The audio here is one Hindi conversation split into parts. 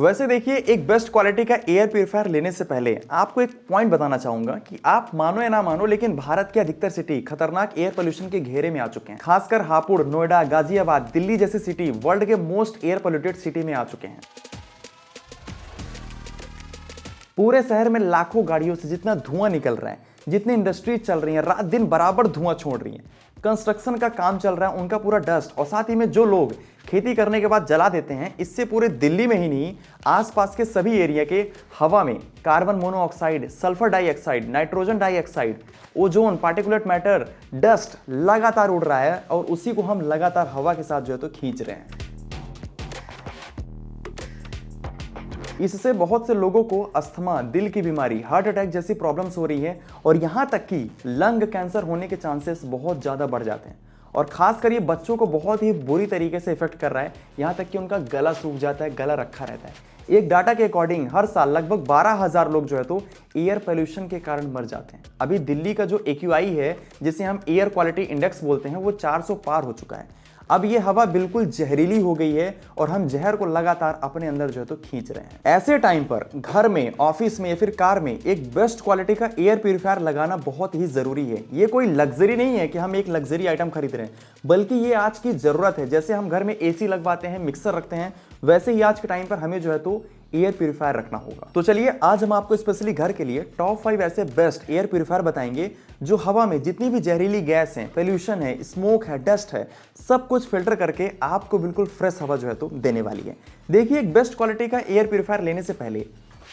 वैसे देखिए, एक बेस्ट क्वालिटी का एयर प्यूरिफायर लेने से पहले आपको एक पॉइंट बताना चाहूंगा कि आप मानो या ना मानो, लेकिन भारत के अधिकतर सिटी खतरनाक एयर पोल्यूशन के घेरे में आ चुके हैं। खासकर हापुड़, नोएडा, गाजियाबाद, दिल्ली जैसी सिटी वर्ल्ड के मोस्ट एयर पोल्यूटेड सिटी में आ चुके हैं। पूरे शहर में लाखों गाड़ियों से जितना धुआं निकल रहा है, जितनी इंडस्ट्रीज चल रही हैं, रात दिन बराबर धुआं छोड़ रही हैं, कंस्ट्रक्शन का काम चल रहा है, उनका पूरा डस्ट, और साथ ही में जो लोग खेती करने के बाद जला देते हैं, इससे पूरे दिल्ली में ही नहीं, आसपास के सभी एरिया के हवा में carbon monoxide, sulphur dioxide, nitrogen dioxide, ozone, particulate matter, dust लगातार उड़ रहा है और उसी को हम लगातार हवा के साथ जो है तो खींच रहे हैं। इससे बहुत से लोगों को अस्थमा, दिल की बीमारी, हार्ट अटैक जैसी प्रॉब्लम्स हो रही है और यहाँ तक कि लंग कैंसर होने के चांसेस बहुत ज़्यादा बढ़ जाते हैं। और खासकर ये बच्चों को बहुत ही बुरी तरीके से इफेक्ट कर रहा है, यहाँ तक कि उनका गला सूख जाता है, गला रखा रहता है। एक डाटा के अकॉर्डिंग हर साल लगभग 12,000 लोग जो है तो एयर पोल्यूशन के कारण मर जाते हैं। अभी दिल्ली का जो AQI है, जिसे हम एयर क्वालिटी इंडेक्स बोलते हैं, वो 400 पार हो चुका है। अब ये हवा बिल्कुल जहरीली हो गई है और हम जहर को लगातार अपने अंदर जो है तो खींच रहे हैं। ऐसे टाइम पर घर में, ऑफिस में या फिर कार में एक बेस्ट क्वालिटी का एयर प्यूरिफायर लगाना बहुत ही जरूरी है। ये कोई लग्जरी नहीं है कि हम एक लग्जरी आइटम खरीद रहे हैं, बल्कि ये आज की जरूरत है। जैसे हम घर में AC लगवाते हैं, मिक्सर रखते हैं, वैसे ही आज के टाइम पर हमें जो है तो एयर प्यूरिफायर रखना होगा। तो चलिए, आज हम आपको स्पेशली घर के लिए टॉप 5 ऐसे बेस्ट एयर प्यूरिफायर बताएंगे जो हवा में जितनी भी जहरीली गैस है, पोल्यूशन है, स्मोक है, डस्ट है, सब कुछ फिल्टर करके आपको बिल्कुल फ्रेश हवा जो है तो देने वाली है। देखिए, एक बेस्ट क्वालिटी का एयर प्यूरिफायर लेने से पहले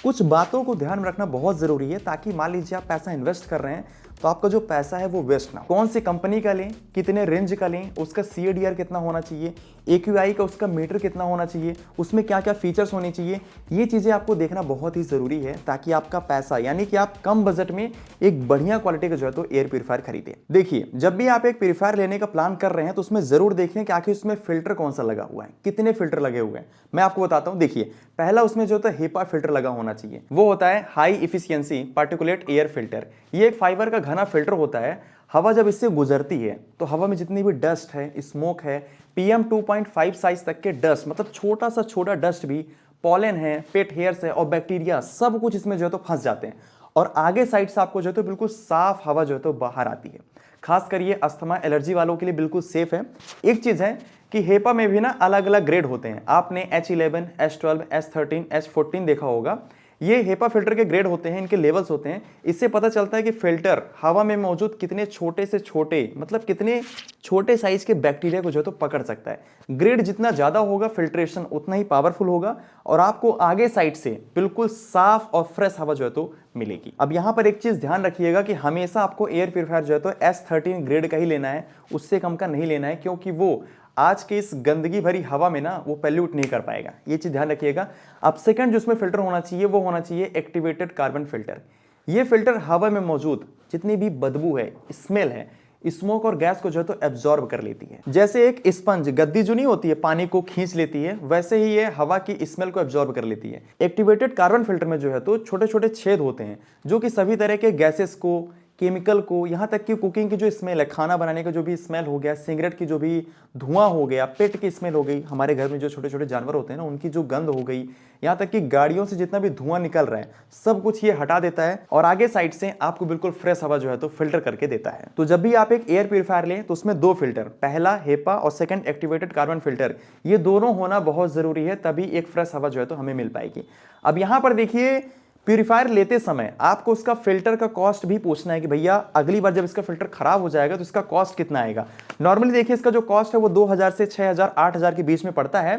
कुछ बातों को ध्यान में रखना बहुत जरूरी है, ताकि मान लीजिए आप पैसा इन्वेस्ट कर रहे हैं तो आपका जो पैसा है वो वेस्ट ना हो। कौन सी कंपनी का लें, कितने रेंज का लें, उसका CADR कितना होना चाहिए, AQI का उसका मीटर कितना होना चाहिए, उसमें क्या क्या फीचर्स होने चाहिए, ये चीज़ें आपको देखना बहुत ही ज़रूरी है, ताकि आपका पैसा, यानी कि आप कम बजट में एक बढ़िया क्वालिटी का जो है तो एयर प्यूरिफायर खरीदें। देखिए, जब भी आप एक प्यूरिफायर लेने का प्लान कर रहे हैं तो उसमें ज़रूर देखें कि आखिर उसमें फिल्टर कौन सा लगा हुआ है, कितने फिल्टर लगे हुए हैं। मैं आपको बताता हूँ। देखिए, पहला उसमें जो होता है HEPA फिल्टर लगा होना चाहिए, वो होता है high efficiency particulate air filter. ये एक फाइबर का घना फिल्टर होता है। हवा जब इससे गुजरती है तो हवा में जितनी भी डस्ट है, स्मोक है, PM 2.5 साइज तक के डस्ट, मतलब छोटा सा छोटा डस्ट भी, पॉलन है, पेट हेयर्स है और बैक्टीरिया, सब कुछ इसमें जो है तो फंस जाते हैं और आगे साइड से आपको जो है तो बिल्कुल साफ हवा जो है तो बाहर आती है। खासकर ये अस्थमा, एलर्जी वालों के लिए बिल्कुल सेफ है। एक चीज है कि HEPA में भी ना अलग अलग ग्रेड होते हैं। आपने H11, H12, H13, H14 देखा होगा। ये HEPA फिल्टर के ग्रेड होते हैं, इनके लेवल्स होते हैं। इससे पता चलता है कि फिल्टर हवा में मौजूद कितने छोटे से छोटे, मतलब कितने छोटे साइज के बैक्टीरिया को जो है तो पकड़ सकता है। ग्रेड जितना ज्यादा होगा, फिल्ट्रेशन उतना ही पावरफुल होगा और आपको आगे साइड से बिल्कुल साफ और फ्रेश हवा जो है तो मिलेगी। अब यहाँ पर एक चीज ध्यान रखिएगा कि हमेशा आपको एयर प्यूरिफायर जो है तो S13 ग्रेड का ही लेना है, उससे कम का नहीं लेना है, क्योंकि वो आज के इस गंदगी भरी हवा में ना वो पोल्यूट नहीं कर पाएगा। ये चीज ध्यान रखिएगा। अब सेकंड जो उसमें फिल्टर होना चाहिए वो होना चाहिए एक्टिवेटेड कार्बन फिल्टर। ये फिल्टर हवा में मौजूद जितनी भी बदबू है, स्मेल है, स्मोक और गैस को जो है तो एब्जॉर्ब कर लेती है। जैसे एक स्पंज, गद्दी जो नहीं होती है, पानी को खींच लेती है, वैसे ही ये हवा की स्मेल को एब्जॉर्ब कर लेती है। एक्टिवेटेड कार्बन फिल्टर में जो है तो छोटे छोटे छेद होते हैं जो कि सभी तरह के गैसेस को, केमिकल को, यहाँ तक कि कुकिंग की जो स्मेल है, खाना बनाने का जो भी स्मेल हो गया, सिगरेट की जो भी धुआं हो गया, पेट की स्मेल हो गई, हमारे घर में जो छोटे छोटे जानवर होते हैं ना, उनकी जो गंध हो गई, यहाँ तक कि गाड़ियों से जितना भी धुआं निकल रहा है, सब कुछ ये हटा देता है और आगे साइड से आपको बिल्कुल फ्रेश हवा जो है तो फिल्टर करके देता है। तो जब भी आप एक एयर प्यूरिफायर लें तो उसमें 2 फिल्टर, पहला HEPA और सेकंड एक्टिवेटेड कार्बन फिल्टर, ये दोनों होना बहुत जरूरी है, तभी एक फ्रेश हवा जो है तो हमें मिल पाएगी। अब यहाँ पर देखिए, प्यूरिफायर लेते समय आपको उसका फिल्टर का कॉस्ट भी पूछना है कि भैया अगली बार जब इसका फिल्टर खराब हो जाएगा तो इसका कॉस्ट कितना आएगा। नॉर्मली देखिए, इसका जो कॉस्ट है वो 2,000 से 6,000, 8,000 के बीच में पड़ता है,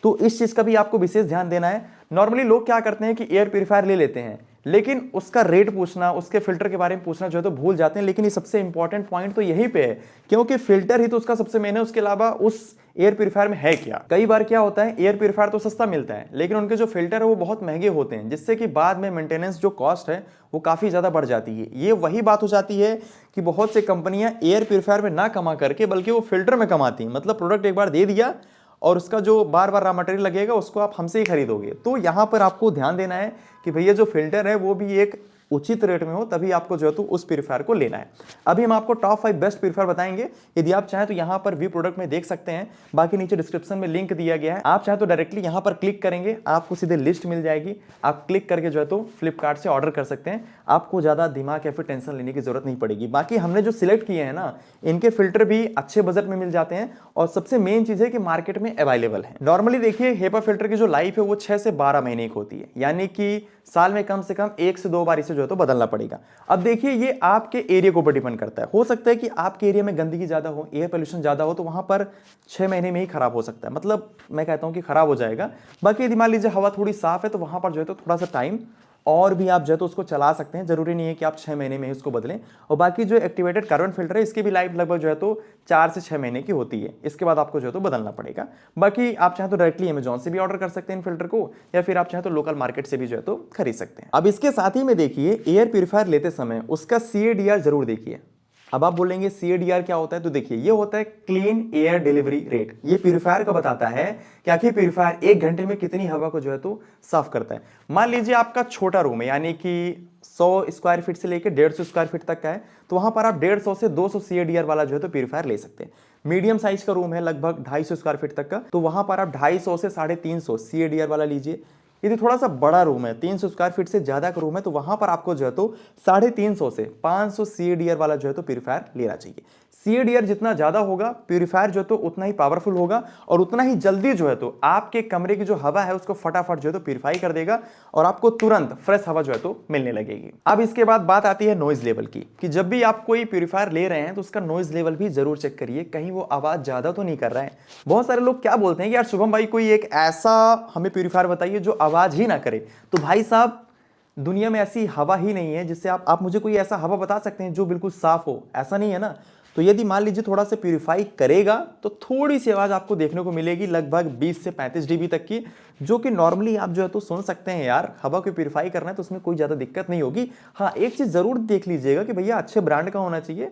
तो इस चीज का भी आपको विशेष ध्यान देना है। नॉर्मली लोग क्या करते हैं कि एयर प्यूरिफायर ले लेते हैं, लेकिन उसका रेट पूछना, उसके फिल्टर के बारे में पूछना जो है तो भूल जाते हैं। लेकिन ये सबसे इंपॉर्टेंट पॉइंट तो यहीं पे है, क्योंकि फिल्टर ही तो उसका सबसे मेन है, उसके अलावा उस एयर प्यूरिफायर में है क्या। कई बार क्या होता है, एयर प्यूरिफायर तो सस्ता मिलता है, लेकिन उनके जो फिल्टर है वो बहुत महंगे होते हैं, जिससे कि बाद में मेंटेनेंस जो कॉस्ट है वो काफी ज्यादा बढ़ जाती है। ये वही बात हो जाती है कि बहुत से कंपनियां एयर प्यूरिफायर में ना कमा करके बल्कि वो फिल्टर में कमाती हैं। मतलब प्रोडक्ट एक बार दे दिया और उसका जो बार बार रॉ मटेरियल लगेगा उसको आप हमसे ही खरीदोगे। तो यहाँ पर आपको ध्यान देना है कि भैया जो फिल्टर है वो भी एक उचित रेट में हो तभी आपको जो है तो उस प्यूरीफायर को लेना है। अभी हम आपको टॉप 5 बेस्ट प्यूरीफायर बताएंगे। यदि आप चाहें तो यहाँ पर व्यू प्रोडक्ट में देख सकते हैं, बाकी नीचे डिस्क्रिप्शन में लिंक दिया गया है। आप चाहें तो डायरेक्टली यहाँ पर क्लिक करेंगे, आपको सीधे लिस्ट मिल जाएगी, आप क्लिक करके जो है तो फ्लिपकार्ट से ऑर्डर कर सकते हैं। आपको ज़्यादा दिमाग या फिर टेंशन लेने की जरूरत नहीं पड़ेगी। बाकी हमने जो सिलेक्ट किए हैं ना, इनके फिल्टर भी अच्छे बजट में मिल जाते हैं और सबसे मेन चीज़ है कि मार्केट में अवेलेबल है। नॉर्मली देखिए हेपा फिल्टर की जो लाइफ है वो 6 से 12 महीने की होती है, यानी कि साल में कम से कम 1 से 2 बार इसे जो है तो बदलना पड़ेगा। अब देखिए ये आपके एरिया के ऊपर डिपेंड करता है। हो सकता है कि आपके एरिया में गंदगी ज़्यादा हो, एयर पोल्यूशन ज़्यादा हो, तो वहाँ पर 6 महीने में ही खराब हो सकता है, मतलब मैं कहता हूँ कि खराब हो जाएगा। बाकी यदि मान लीजिए हवा थोड़ी साफ है तो वहाँ पर जो है तो थोड़ा सा टाइम और भी आप जो है तो उसको चला सकते हैं, जरूरी नहीं है कि आप 6 महीने में ही उसको बदलें। और बाकी जो एक्टिवेटेड कार्बन फिल्टर है इसकी भी लाइफ लगभग जो है तो 4 से 6 महीने की होती है, इसके बाद आपको जो है तो बदलना पड़ेगा। बाकी आप चाहें तो डायरेक्टली अमेजॉन से भी ऑर्डर कर सकते हैं इन फिल्टर को, या फिर आप चाहें तो लोकल मार्केट से भी जो है तो खरीद सकते हैं। अब इसके साथ ही में देखिए एयर प्यूरीफायर लेते समय उसका CADR जरूर देखिए। अब आप बोलेंगे CADR क्या होता है, तो देखिए ये होता है क्लीन एयर डिलीवरी रेट। ये प्यूरीफायर का बताता है कि आखिर प्यूरीफायर 1 घंटे में कितनी हवा को जो है तो साफ करता है। मान लीजिए आपका छोटा रूम है, यानी कि 100 स्क्वायर फीट से लेकर 150 स्क्वायर फीट तक का है, तो वहां पर आप 150 से 200 CADR वाला जो है तो प्यूरीफायर ले सकते हैं। मीडियम साइज का रूम है लगभग 250 स्क्वायर फीट तक का, तो वहां पर आप 250 से 350 CADR वाला लीजिए। यदि थोड़ा सा बड़ा रूम है, 300 स्क्वायर फीट से ज्यादा का रूम है, तो वहां पर आपको जो है तो 350 से 500 CADR वाला जो है तो प्यूरीफायर लेना चाहिए। CADR जितना ज्यादा होगा प्यूरीफायर जो तो उतना ही पावरफुल होगा और उतना ही जल्दी जो है तो आपके कमरे की जो हवा है उसको फटाफट जो है तो प्यूरीफाई कर देगा और आपको तुरंत फ्रेश हवा जो है तो मिलने लगेगी। अब इसके बाद बात आती है नॉइज लेवल की, कि जब भी आप कोई प्यूरीफायर ले रहे हैं तो उसका नॉइज लेवल भी जरूर चेक करिए, कहीं वो आवाज ज्यादा तो नहीं कर रहा है। बहुत सारे लोग क्या बोलते हैं कि यार शुभम भाई कोई एक ऐसा हमें प्यूरीफायर बताइए जो आवाज ही ना करे। तो भाई साहब दुनिया में ऐसी हवा ही नहीं है जिससे आप मुझे कोई ऐसा हवा बता सकते हैं जो बिल्कुल साफ हो, ऐसा नहीं है ना। तो यदि मान लीजिए थोड़ा सा प्यूरीफाई करेगा तो थोड़ी सी आवाज आपको देखने को मिलेगी, लगभग 20 से 35 dB तक की, जो कि नॉर्मली आप जो है तो सुन सकते हैं। यार हवा को प्यूरीफाई करना है तो उसमें कोई ज्यादा दिक्कत नहीं होगी। हाँ एक चीज जरूर देख लीजिएगा कि भैया अच्छे ब्रांड का होना चाहिए,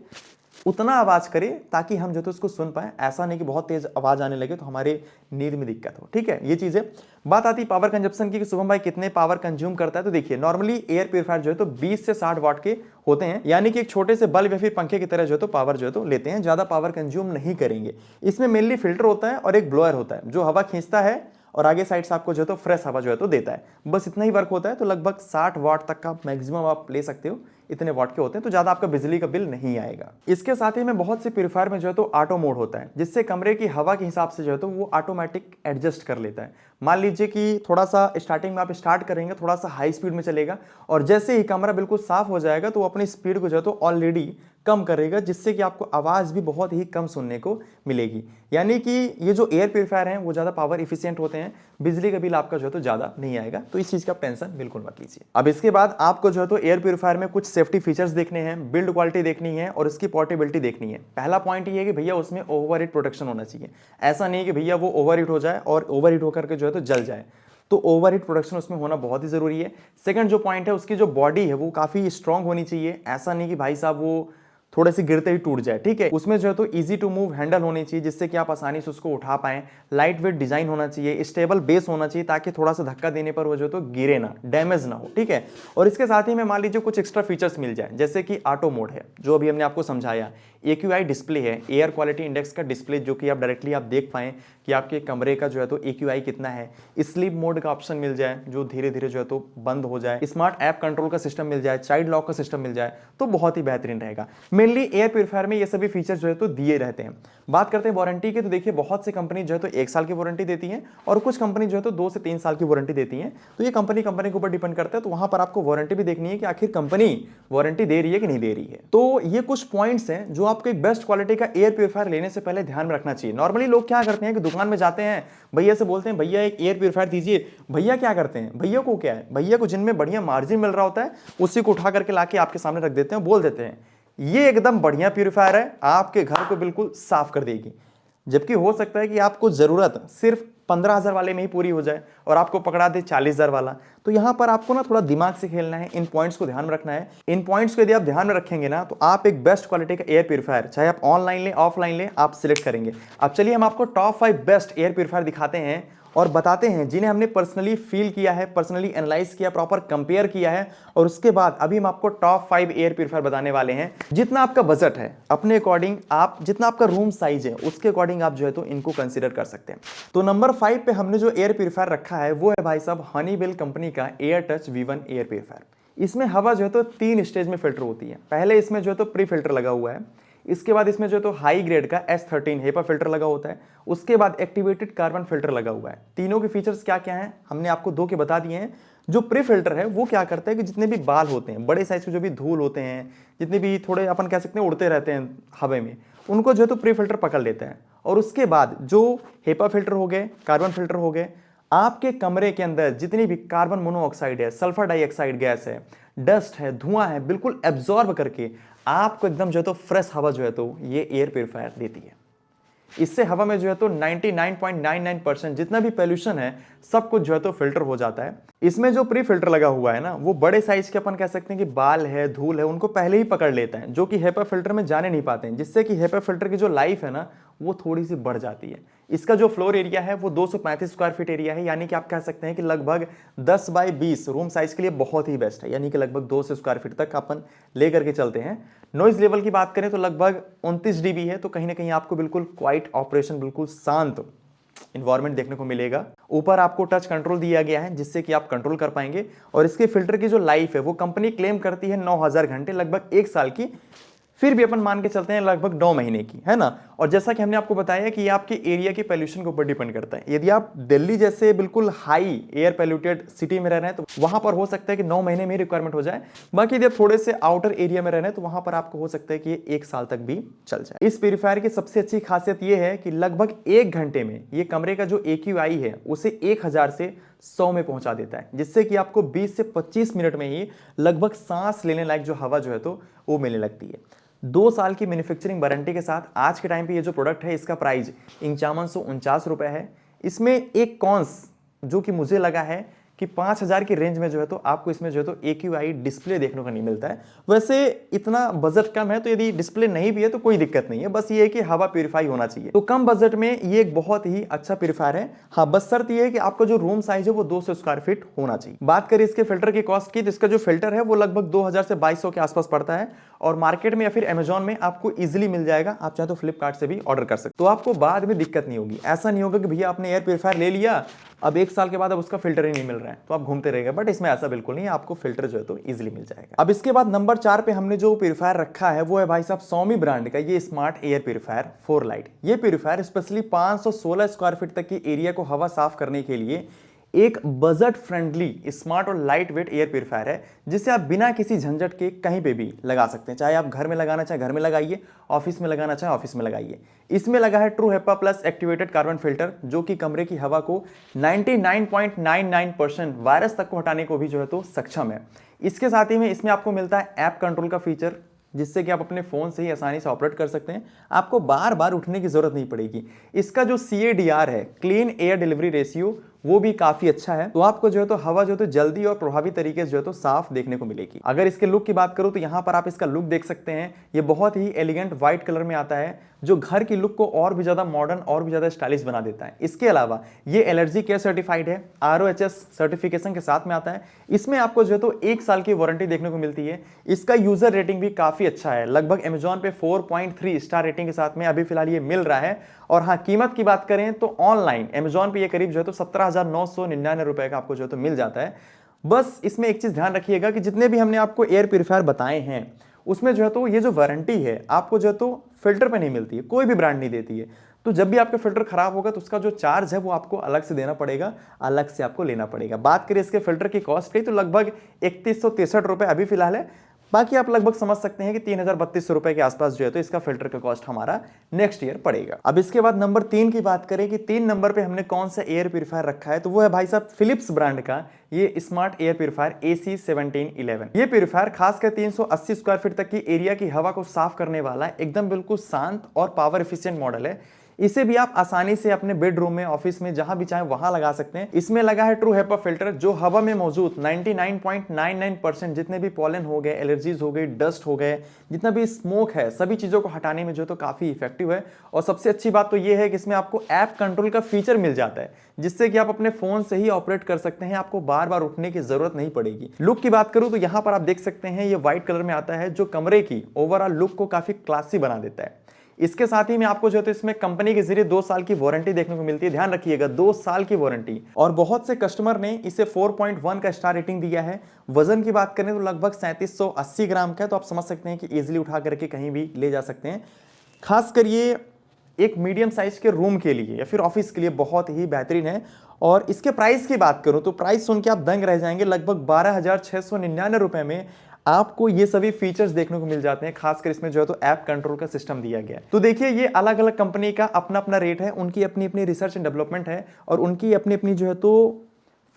उतना आवाज करे ताकि हम जो तो उसको सुन पाए, ऐसा नहीं कि बहुत तेज आवाज आने लगे तो हमारे नींद में दिक्कत हो। ठीक है, ये चीज है। बात आती है पावर कंजप्शन की कि शुभम भाई कितने पावर कंज्यूम करता है, तो देखिए नॉर्मली एयर प्यूरीफायर जो है तो 20 से 60 वाट के होते हैं, यानी कि एक छोटे से बल्ब या फिर पंखे की तरह जो है तो पावर जो है तो लेते हैं, ज्यादा पावर कंज्यूम नहीं करेंगे। इसमें मेनली फिल्टर होता है और एक ब्लोअर होता है जो हवा खींचता है और आगे साइड से आपको जो है तो फ्रेश हवा जो है तो देता है। बस इतना ही वर्क होता है। तो लगभग 60 वाट तक का मैक्सिमम आप ले सकते हो, इतने वाट के होते हैं, तो ज्यादा आपका बिजली का बिल नहीं आएगा। इसके साथ ही में बहुत से प्यूरीफायर में जो है तो ऑटो मोड होता है, जिससे कमरे की हवा के हिसाब से जो है तो वो ऑटोमेटिक एडजस्ट कर लेता है। मान लीजिए कि थोड़ा सा स्टार्टिंग में आप स्टार्ट करेंगे, थोड़ा सा हाई स्पीड में चलेगा और जैसे ही कमरा बिल्कुल साफ हो जाएगा तो वो अपनी स्पीड को जो है तो ऑलरेडी कम करेगा, जिससे कि आपको आवाज भी बहुत ही कम सुनने को मिलेगी। यानी कि ये जो एयर प्यूरीफायर हैं वो ज्यादा पावर इफिशिएंट होते हैं, बिजली का बिल आपका जो है तो ज्यादा नहीं आएगा। तो इस चीज का टेंशन बिल्कुल मत लीजिए। अब इसके बाद आपको जो है तो एयर प्यूरीफायर में कुछ सेफ्टी फीचर्स देखने हैं, बिल्ड क्वालिटी देखनी है और इसकी पोर्टेबिलिटी देखनी है। पहला पॉइंट ये है कि भैया उसमें ओवरहीट प्रोटेक्शन होना चाहिए। ऐसा नहीं कि भैया वो ओवरहीट हो जाए और ओवरहीट होकर के जो है तो जल जाए, तो ओवरहीट प्रोटेक्शन उसमें होना बहुत ही जरूरी है। सेकंड जो पॉइंट है, उसकी जो बॉडी है वो काफी स्ट्रांग होनी चाहिए। ऐसा नहीं कि भाई साहब वो थोड़े से गिरते ही टूट जाए। ठीक है, उसमें जो है तो इजी टू मूव हैंडल होनी चाहिए, जिससे कि आप आसानी से उसको उठा पाएं। लाइट वेट डिजाइन होना चाहिए, स्टेबल बेस होना चाहिए, ताकि थोड़ा सा धक्का देने पर वो जो तो गिरे ना, डैमेज ना हो। ठीक है, और इसके साथ ही में मान लीजिए कुछ एक्स्ट्रा फीचर्स मिल जाए, जैसे कि ऑटो मोड है जो अभी हमने आपको समझाया, AQI डिस्प्ले है, एयर क्वालिटी इंडेक्स का डिस्प्ले, जो कि आप डायरेक्टली आप देख पाएं कि आपके कमरे का जो है तो AQI कितना है। स्लीप मोड का ऑप्शन मिल जाए जो धीरे धीरे जो है तो बंद हो जाए। स्मार्ट ऐप कंट्रोल का सिस्टम मिल जाए, चाइल्ड लॉक का सिस्टम मिल जाए, तो बहुत ही बेहतरीन रहेगा। मेनली एयर प्यूरीफायर में ये सभी फीचर्स जो है तो दिए रहते हैं। बात करते हैं वारंटी की, तो देखिए बहुत सी कंपनी जो है तो 1 साल की वारंटी देती है और कुछ कंपनी जो है तो 2 से 3 साल की वारंटी देती है। तो ये कंपनी के ऊपर डिपेंड करता है। तो वहां पर आपको वारंटी भी देखनी है कि आखिर कंपनी वारंटी दे रही है कि नहीं दे रही है। तो ये कुछ पॉइंट्स हैं जो आपको एक बेस्ट क्वालिटी का एयर प्यूरीफायर लेने से पहले ध्यान में रखना चाहिए। नॉर्मली लोग क्या करते हैं कि दुकान में जाते हैं, भैया से बोलते हैं भैया एक एयर प्यूरीफायर दीजिए। भैया क्या करते हैं, भैया को क्या है, भैया को जिनमें बढ़िया मार्जिन मिल रहा होता है उसी को उठा करके लाके आपके सामने रख देते हैं, बोल देते हैं ये एकदम बढ़िया प्यूरीफायर है, आपके घर को बिल्कुल साफ कर देगी। जबकि हो सकता है कि आपको जरूरत सिर्फ 15,000 वाले में ही पूरी हो जाए और आपको पकड़ा दे 40,000 वाला। तो यहां पर आपको ना थोड़ा दिमाग से खेलना है, इन पॉइंट्स को ध्यान में रखना है। इन पॉइंट्स को यदि आप ध्यान में रखेंगे ना तो आप एक बेस्ट क्वालिटी का एयर प्यूरीफायर, चाहे आप ऑनलाइन ले ऑफलाइन ले, आप सिलेक्ट करेंगे। अब चलिए हम आपको टॉप 5 बेस्ट एयर प्यूरीफायर दिखाते हैं और बताते हैं जिन्हें हमने पर्सनली फील किया है, पर्सनली एनालाइज किया, प्रॉपर कंपेयर किया है। और उसके बाद अभी हम आपको टॉप 5 एयर प्यूरीफायर बताने वाले हैं। जितना आपका बजट है अपने अकॉर्डिंग, आप जितना आपका रूम साइज है उसके अकॉर्डिंग आप जो है तो इनको कंसीडर कर सकते हैं। तो नंबर 5 पे हमने जो एयर प्यूरीफायर रखा है वो है भाई साहब हनीवेल कंपनी का air touch V1 air purifier. इसमें हवा जो है तो 3 स्टेज में फिल्टर होती है। पहले इसमें जो है तो प्री फिल्टर लगा हुआ है, इसके बाद इसमें जो है तो हाई ग्रेड का S13 हेपा फिल्टर लगा होता है, उसके बाद एक्टिवेटेड कार्बन फिल्टर लगा हुआ है। तीनों के फीचर्स क्या क्या हैं हमने आपको 2 के बता दिए हैं। जो प्री फिल्टर है वो क्या करता है कि जितने भी बाल होते हैं, बड़े साइज के जो भी धूल होते हैं, जितने भी थोड़े अपन कह सकते हैं उड़ते रहते हैं हवा में, उनको जो है तो प्री फिल्टर पकड़ लेते हैं। और उसके बाद जो हेपा फिल्टर हो गए, कार्बन फिल्टर हो गए, आपके कमरे के अंदर जितनी भी कार्बन मोनोऑक्साइड है, सल्फर डाइऑक्साइड गैस है, डस्ट है, धुआं है, बिल्कुल एब्जॉर्ब करके आपको एकदम जो है तो फ्रेश हवा जो है तो ये एयर प्यूरीफायर देती है। इससे हवा में जो है तो 99.99% जितना भी पोल्यूशन है सब कुछ जो है तो फिल्टर हो जाता है। इसमें जो प्री फिल्टर लगा हुआ है ना, वो बड़े साइज के अपन कह सकते हैं कि बाल है, धूल है, उनको पहले ही पकड़ लेता है, जो कि हेपा फिल्टर में जाने नहीं पाते हैं, जिससे कि हेपा फिल्टर की जो लाइफ है ना वो थोड़ी सी बढ़ जाती है। इसका जो फ्लोर एरिया है वो 235 स्क्वायर फीट एरिया है, यानी कि आप कह सकते हैं कि लगभग 10 बाई 20 रूम साइज के लिए बहुत ही बेस्ट है, यानी कि लगभग 200 स्क्वायर फीट तक अपन ले करके चलते हैं। नॉइज लेवल की बात करें तो लगभग 29 dB है, तो कहीं ना कहीं आपको बिल्कुल क्वाइट ऑपरेशन, बिल्कुल शांत इन्वायरमेंट देखने को मिलेगा। ऊपर आपको टच कंट्रोल दिया गया है जिससे कि आप कंट्रोल कर पाएंगे। और इसके फिल्टर की जो लाइफ है वो कंपनी क्लेम करती है 9000 घंटे, लगभग 1 साल की, फिर भी अपन मान के चलते हैं लगभग 9 महीने की, है ना। और जैसा कि हमने आपको बताया कि ये आपके एरिया के पोल्यूशन के ऊपर डिपेंड करता है। यदि आप दिल्ली जैसे बिल्कुल हाई एयर पोल्यूटेड सिटी में रह रहे हैं तो वहां पर हो सकता है कि 9 महीने में रिक्वायरमेंट हो जाए। बाकी यदि आप थोड़े से आउटर एरिया में रह रहे हैं तो वहां पर आपको हो सकता है कि ये 1 साल तक भी चल जाए। इस प्यूरीफायर की सबसे अच्छी खासियत ये है कि लगभग 1 घंटे में ये कमरे का जो AQI है उसे 1000 से 100 में पहुंचा देता है, जिससे कि आपको 20 से 25 मिनट में ही लगभग सांस लेने लायक जो हवा जो है तो वो मिलने लगती है। 2 साल की मैन्युफैक्चरिंग वारंटी के साथ आज के टाइम पे ये जो प्रोडक्ट है इसका प्राइस 5149 रुपए है। इसमें एक कॉन्स जो कि मुझे लगा है कि 5000 की रेंज में जो है तो आपको इसमें जो है तो AQI डिस्प्ले देखने को नहीं मिलता है। वैसे इतना बजट कम है तो यदि डिस्प्ले नहीं भी है तो कोई दिक्कत नहीं है, बस ये है कि हवा प्यूरीफाई होना चाहिए। तो कम बजट में ये एक बहुत ही अच्छा प्यूरीफायर है। हाँ, बस शर्त ये है कि आपका जो रूम साइज है वो 200 स्क्वायर फीट होना चाहिए। बात करें इसके फिल्टर की कॉस्ट की, तो इसका जो फिल्टर है वो लगभग 2000 से 2200 के आसपास पड़ता है और मार्केट में या फिर अमेजॉन में आपको इजीली मिल जाएगा। आप चाहे तो फ्लिपकार्ट से भी ऑर्डर कर सकते, तो आपको बाद में दिक्कत नहीं होगी। ऐसा नहीं होगा कि भैया आपने एयर प्यूरीफायर ले लिया, अब 1 साल के बाद अब उसका फिल्टर ही नहीं मिल रहा है तो आप घूमते रहेंगे, बट इसमें ऐसा बिल्कुल नहीं है, आपको फिल्टर जो है तो इजीली मिल जाएगा। अब इसके बाद नंबर 4 पे हमने जो प्यूरीफायर रखा है वो है भाई साहब Xiaomi ब्रांड का ये स्मार्ट एयर प्यूरीफायर 4 लाइट। ये प्यूरीफायर स्पेशली 516 स्क्वायर फीट तक की एरिया को हवा साफ करने के लिए एक बजट फ्रेंडली स्मार्ट और लाइट वेट एयर प्यूरीफायर है, जिसे आप बिना किसी झंझट के कहीं पे भी लगा सकते हैं। चाहे आप घर में लगाना चाहे घर में लगाइए, ऑफिस में लगाना चाहे ऑफिस में लगाइए। इसमें लगा है true HEPA plus activated carbon filter, जो कि कमरे की हवा को 99.99% वायरस तक को हटाने को भी जो है तो सक्षम है। इसके साथ ही में इसमें आपको मिलता है ऐप कंट्रोल का फीचर, जिससे कि आप अपने फ़ोन से ही आसानी से ऑपरेट कर सकते हैं। आपको बार बार उठने की ज़रूरत नहीं पड़ेगी। इसका जो CADR है, क्लीन एयर डिलीवरी रेशियो, वो भी काफ़ी अच्छा है, तो आपको जो है तो हवा जो है तो जल्दी और प्रभावी तरीके से जो है तो साफ देखने को मिलेगी। अगर इसके लुक की बात करूँ तो यहाँ पर आप इसका लुक देख सकते हैं। ये बहुत ही एलिगेंट व्हाइट कलर में आता है, जो घर की लुक को और भी ज़्यादा मॉडर्न और भी ज़्यादा स्टाइलिश बना देता है। इसके अलावा ये एलर्जी केयर सर्टिफाइड है, RoHS सर्टिफिकेशन के साथ में आता है। इसमें आपको जो है तो 1 साल की वारंटी देखने को मिलती है। इसका यूजर रेटिंग भी काफ़ी अच्छा है, लगभग अमेजॉन पे 4.3 स्टार रेटिंग के साथ में अभी फिलहाल ये मिल रहा है। और हाँ, कीमत की बात करें तो ऑनलाइन अमेजॉन पे ये करीब जो है तो 17,999 रुपए का आपको जो है तो मिल जाता है। बस इसमें एक चीज़ ध्यान रखिएगा कि जितने भी हमने आपको एयर प्यूरीफायर बताए हैं उसमें जो है तो ये जो वारंटी है आपको जो है तो फिल्टर पे नहीं मिलती है, कोई भी ब्रांड नहीं देती है। तो जब भी आपका फिल्टर खराब होगा तो उसका जो चार्ज है वो आपको अलग से देना पड़ेगा, अलग से आपको लेना पड़ेगा। बात करें इसके फिल्टर की कॉस्ट की तो लगभग 3163 रुपए अभी फिलहाल है। बाकी आप लगभग समझ सकते हैं कि 3032 रुपए के आसपास जो है तो इसका फिल्टर का कॉस्ट हमारा नेक्स्ट ईयर पड़ेगा। अब इसके बाद नंबर 3 की बात करें कि 3 नंबर पे हमने कौन सा एयर प्यूरीफायर रखा है, तो वो है भाई साहब फिलिप्स ब्रांड का ये स्मार्ट एयर प्यूरीफायर AC1711। ये प्यूरीफायर खासकर 380 स्क्वायर फीट तक की एरिया की हवा को साफ करने वाला एकदम बिल्कुल शांत और पावर एफिशिएंट मॉडल है। इसे भी आप आसानी से अपने बेडरूम में, ऑफिस में, जहां भी चाहे वहां लगा सकते हैं। इसमें लगा है ट्रू हेपा फिल्टर, जो हवा में मौजूद 99.99% जितने भी पॉलन हो गए, एलर्जीज हो गई, डस्ट हो गए, जितना भी स्मोक है, सभी चीजों को हटाने में जो तो काफी इफेक्टिव है। और सबसे अच्छी बात तो ये है कि इसमें आपको ऐप कंट्रोल का फीचर मिल जाता है, जिससे कि आप अपने फोन से ही ऑपरेट कर सकते हैं, आपको बार बार उठने की जरूरत नहीं पड़ेगी। लुक की बात करूं तो यहां पर आप देख सकते हैं ये व्हाइट कलर में आता है, जो कमरे की ओवरऑल लुक को काफी क्लासी बना देता है। इसके साथ ही में आपको जो है तो इसमें कंपनी के जरिए 2 साल की वारंटी देखने को मिलती है। ध्यान रखिएगा, 2 साल की वारंटी। और बहुत से कस्टमर ने इसे 4.1 का स्टार रेटिंग दिया है। वजन की बात करें तो लगभग 3780 ग्राम का है, तो आप समझ सकते हैं कि इजीली उठा करके कहीं भी ले जा सकते हैं। खासकर ये एक मीडियम साइज के रूम के लिए या फिर ऑफिस के लिए बहुत ही बेहतरीन है। और इसके प्राइस की बात करूं तो प्राइस सुन के आप दंग रह जाएंगे। लगभग 12,699 रुपए में आपको ये सभी फीचर्स देखने को मिल जाते हैं। खासकर इसमें जो है तो ऐप कंट्रोल का सिस्टम दिया गया है। तो देखिए, ये अलग अलग कंपनी का अपना अपना रेट है, उनकी अपनी अपनी रिसर्च एंड डेवलपमेंट है, और उनकी अपनी अपनी जो है तो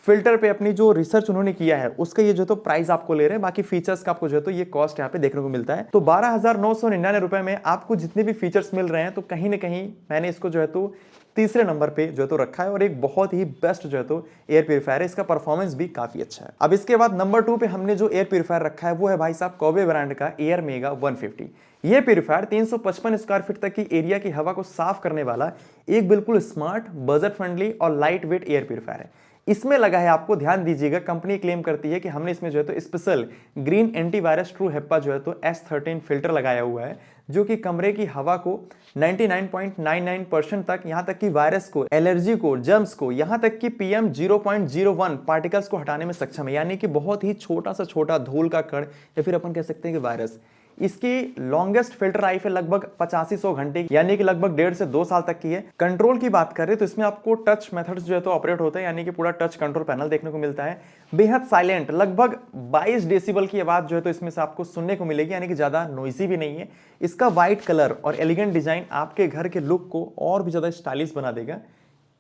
फिल्टर पे अपनी जो रिसर्च उन्होंने किया है उसका ये जो तो प्राइस आपको ले रहे हैं। बाकी फीचर्स का आपको जो है तो ये कॉस्ट यहाँ पे देखने को मिलता है। तो 12,999 रुपए में आपको जितने भी फीचर्स मिल रहे हैं, तो कहीं ना कहीं मैंने इसको जो है तो तीसरे नंबर पे जो है तो रखा है, और एक बहुत ही बेस्ट जो है तो एयर प्यूरीफायर है। इसका परफॉर्मेंस भी काफी अच्छा है। अब इसके बाद नंबर 2 पे हमने जो एयर प्यूरीफायर रखा है वो है भाई साहब कॉबे ब्रांड का एयर मेगा 150। ये प्यूरीफायर 355 स्क्वायर फीट तक की एरिया की हवा को साफ करने वाला एक बिल्कुल स्मार्ट, बजट फ्रेंडली और लाइट वेट एयर प्यूरीफायर है। इसमें लगा है, आपको ध्यान दीजिएगा, कंपनी क्लेम करती है कि हमने इसमें जो है तो स्पेशल ग्रीन एंटीवायरस ट्रू हेप्पा जो है तो S13 फिल्टर लगाया हुआ है, जो कि कमरे की हवा को 99.99% तक, यहां तक कि वायरस को, एलर्जी को, जर्म्स को, यहां तक कि PM 0.01 पार्टिकल्स को हटाने में सक्षम है। यानी कि बहुत ही छोटा सा छोटा धूल का कण या फिर अपन कह सकते हैं कि वायरस। इसकी लॉन्गेस्ट फिल्टर लाइफ है लगभग 8500 घंटे, यानी कि लगभग 1.5 से 2 साल तक की है। कंट्रोल की बात करें तो इसमें आपको टच मेथड्स जो है तो ऑपरेट होता है, यानी कि पूरा टच कंट्रोल पैनल देखने को मिलता है। बेहद साइलेंट, लगभग 22 डेसिबल की आवाज जो है तो इसमें से आपको सुनने को मिलेगी, यानी कि ज्यादा नॉइजी भी नहीं है। इसका व्हाइट कलर और एलिगेंट डिजाइन आपके घर के लुक को और भी ज्यादा स्टाइलिश बना देगा।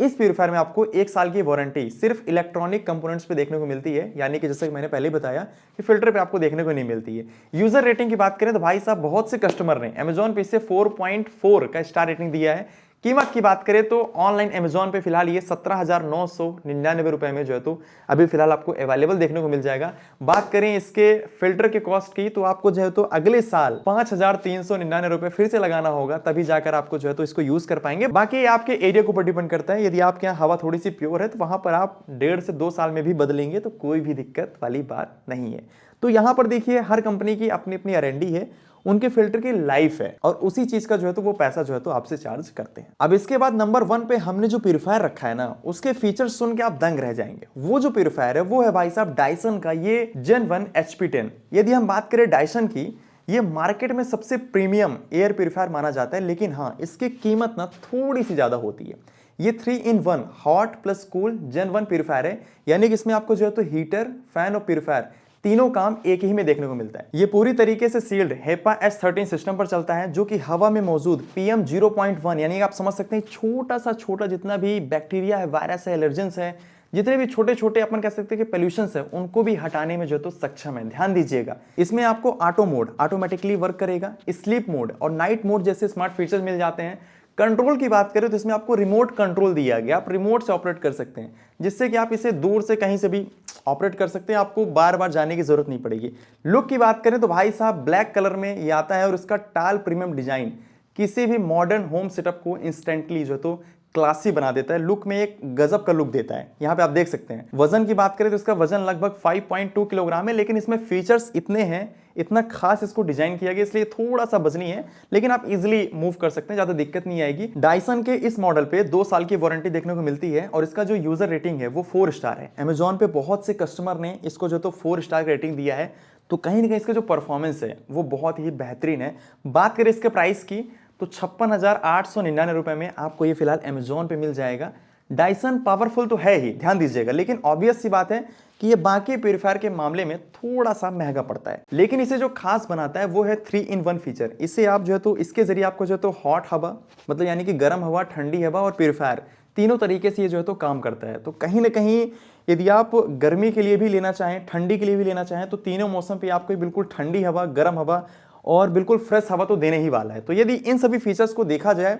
इस प्यूरीफायर में आपको 1 साल की वारंटी सिर्फ इलेक्ट्रॉनिक कंपोनेंट्स पे देखने को मिलती है, यानी कि जैसे कि मैंने पहले बताया कि फिल्टर पे आपको देखने को नहीं मिलती है। यूजर रेटिंग की बात करें तो भाई साहब बहुत से कस्टमर ने अमेजॉन पे इसे 4.4 का स्टार रेटिंग दिया है। कीमत की बात करें तो ऑनलाइन अमेजॉन पे फिलहाल ये 17,999 रुपए में जो है तो अभी फिलहाल आपको अवेलेबल देखने को मिल जाएगा। बात करें इसके फिल्टर के कॉस्ट की तो आपको जो है तो अगले साल 5,399 रुपए फिर से लगाना होगा, तभी जाकर आपको जो है तो इसको यूज कर पाएंगे। बाकी आपके एरिया के ऊपर डिपेंड करता है। यदि आपके यहाँ हवा थोड़ी सी प्योर है तो वहां पर आप 1.5 से 2 साल में भी बदलेंगे तो कोई भी दिक्कत वाली बात नहीं है। तो यहां पर देखिए, हर कंपनी की अपनी अपनी R&D है, उनके फिल्टर की लाइफ है, और उसी चीज का जो है तो वो पैसा जो है तो आपसे चार्ज करते हैं। अब इसके बाद नंबर 1 पे हमने जो प्यूरीफायर रखा है ना, उसके फीचर्स सुन के आप दंग रह जाएंगे। वो जो प्यूरीफायर है वो है भाई साहब डायसन का ये Gen 1 HP10। यदि हम बात करें डायसन की, ये मार्केट में सबसे प्रीमियम एयर प्यूरीफायर माना जाता है, लेकिन हाँ, इसकी कीमत ना थोड़ी सी ज्यादा होती है। ये 3-in-1 hot plus cool Gen 1 purifier है, यानी कि इसमें आपको जो है तो हीटर, फैन और प्यूरीफायर तीनों काम एक ही में देखने को मिलता है। ये पूरी तरीके से सील्ड हेपा S13 सिस्टम पर चलता है, जो कि हवा में मौजूद PM 0.1, यानी आप समझ सकते हैं छोटा सा छोटा जितना भी बैक्टीरिया है, वायरस है, एलर्जेंस है, जितने भी छोटे छोटे अपन कह सकते हैं कि पोल्यूशंस है, उनको भी हटाने में जो तो सक्षम है। ध्यान दीजिएगा, इसमें आपको ऑटो मोड ऑटोमेटिकली वर्क करेगा, स्लीप मोड और नाइट मोड जैसे स्मार्ट फीचर्स मिल जाते हैं। कंट्रोल की बात करें तो इसमें आपको रिमोट कंट्रोल दिया गया, आप रिमोट से ऑपरेट कर सकते हैं, जिससे कि आप इसे दूर से कहीं से भी ऑपरेट कर सकते हैं, आपको बार बार जाने की जरूरत नहीं पड़ेगी। लुक की बात करें तो भाई साहब ब्लैक कलर में ये आता है, और इसका टाल प्रीमियम डिजाइन किसी भी मॉडर्न होम सेटअप को इंस्टेंटली जो तो क्लासी बना देता है, लुक में एक गजब का लुक देता है। यहाँ पे आप देख सकते हैं। वजन की बात करें तो इसका वजन लगभग 5.2 किलोग्राम है, लेकिन इसमें फीचर्स इतने हैं, इतना खास इसको डिजाइन किया गया, इसलिए थोड़ा सा वजनी है, लेकिन आप इजीली मूव कर सकते हैं, ज्यादा दिक्कत नहीं आएगी। डायसन के इस मॉडल पे 2 साल की वारंटी देखने को मिलती है, और इसका जो यूजर रेटिंग है वो 4 स्टार है। अमेजॉन पे बहुत से कस्टमर ने इसको जो तो 4 स्टार रेटिंग दिया है, तो कहीं ना कहीं इसका जो परफॉर्मेंस है वो बहुत ही बेहतरीन है। बात करें इसके प्राइस की तो 56,899 रुपए में आपको ये फिलहाल अमेजॉन पे मिल जाएगा। डायसन पावरफुल तो है ही, ध्यान दीजिएगा, लेकिन ऑब्वियस सी बात है कि ये बाकी प्यूरीफायर के मामले में थोड़ा सा महंगा पड़ता है। लेकिन इसे जो खास बनाता है वो है 3-in-1 फीचर। इससे आप जो है तो इसके जरिए आपको जो है तो हॉट हवा, मतलब यानी कि गर्म हवा, ठंडी हवा और प्यूरीफायर तीनों तरीके से ये जो है तो काम करता है। तो कहीं ना कहीं यदि आप गर्मी के लिए भी लेना चाहें, ठंडी के लिए भी लेना चाहें, तो तीनों मौसम पे आपको बिल्कुल ठंडी हवा, गर्म हवा और बिल्कुल फ्रेश हवा तो देने ही वाला है। तो यदि इन सभी फीचर्स को देखा जाए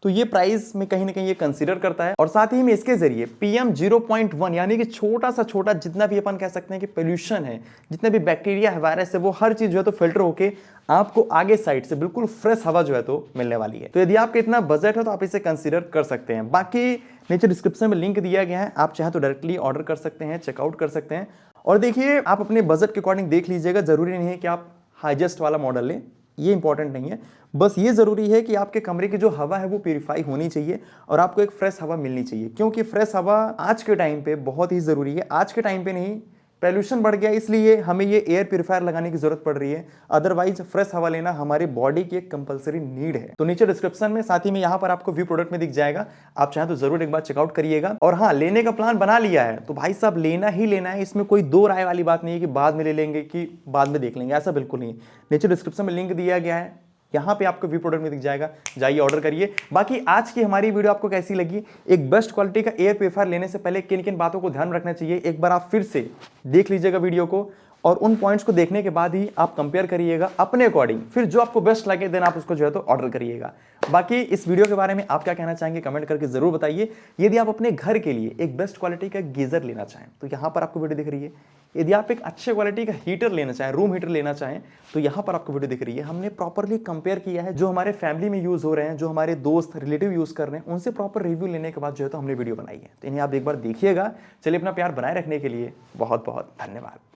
तो ये प्राइस में कहीं ना कहीं ये कंसीडर करता है। और साथ ही में इसके जरिए PM 0.1 यानी कि छोटा सा छोटा जितना भी अपन कह सकते हैं कि पोल्यूशन है, जितने भी बैक्टीरिया है, वायरस है, वो हर चीज जो है तो फिल्टर होके आपको आगे साइड से बिल्कुल फ्रेश हवा जो है तो मिलने वाली है। तो यदि आपका इतना बजट है तो आप इसे कंसीडर कर सकते हैं। बाकी नीचे डिस्क्रिप्शन में लिंक दिया गया है, आप चाहे तो डायरेक्टली ऑर्डर कर सकते हैं, चेकआउट कर सकते हैं। और देखिए आप अपने बजट के अकॉर्डिंग देख लीजिएगा, जरूरी नहीं है कि आप हाईएस्ट वाला मॉडल लें, ये इंपॉर्टेंट नहीं है। बस ये जरूरी है कि आपके कमरे की जो हवा है वो प्यूरिफाई होनी चाहिए और आपको एक फ्रेश हवा मिलनी चाहिए, क्योंकि फ्रेश हवा आज के टाइम पे बहुत ही जरूरी है। आज के टाइम पे नहीं, पॉल्यूशन बढ़ गया इसलिए हमें ये एयर प्यूरिफायर लगाने की जरूरत पड़ रही है, अदरवाइज फ्रेश हवा लेना हमारी बॉडी की एक कंपलसरी नीड है। तो नीचे डिस्क्रिप्शन में साथ ही में यहाँ पर आपको व्यू प्रोडक्ट में दिख जाएगा, आप चाहें तो जरूर एक बार चेकआउट करिएगा। और हाँ, लेने का प्लान बना लिया है तो भाई साहब लेना ही लेना है, इसमें कोई दो राय वाली बात नहीं है कि बाद में ले लेंगे कि बाद में देख लेंगे, ऐसा बिल्कुल नहीं। नीचे डिस्क्रिप्शन में लिंक दिया गया है, यहाँ पे आपको व्यू प्रोडक्ट में दिख जाएगा, जाइए ऑर्डर करिए। बाकी आज की हमारी वीडियो आपको कैसी लगी, एक बेस्ट क्वालिटी का एयर प्यूरिफायर लेने से पहले किन किन बातों को ध्यान रखना चाहिए, एक बार आप फिर से देख लीजिएगा वीडियो को, और उन पॉइंट्स को देखने के बाद ही आप कंपेयर करिएगा अपने अकॉर्डिंग, फिर जो आपको बेस्ट लगे देन आप उसको जो है तो ऑर्डर करिएगा। बाकी इस वीडियो के बारे में आप क्या कहना चाहेंगे कमेंट करके जरूर बताइए। यदि आप अपने घर के लिए एक बेस्ट क्वालिटी का गीजर लेना चाहें तो यहाँ पर आपको वीडियो दिख रही है। यदि आप एक अच्छे क्वालिटी का हीटर लेना चाहें, रूम हीटर लेना चाहें, तो यहाँ पर आपको वीडियो दिख रही है। हमने प्रॉपरली कंपेयर किया है, जो हमारे फैमिली में यूज हो रहे हैं, जो हमारे दोस्त रिलेटिव यूज कर रहे हैं, उनसे प्रॉपर रिव्यू लेने के बाद जो है तो हमने वीडियो बनाई है। तो इन्हें आप एक बार देखिएगा। चलिए, अपना प्यार बनाए रखने के लिए बहुत बहुत धन्यवाद।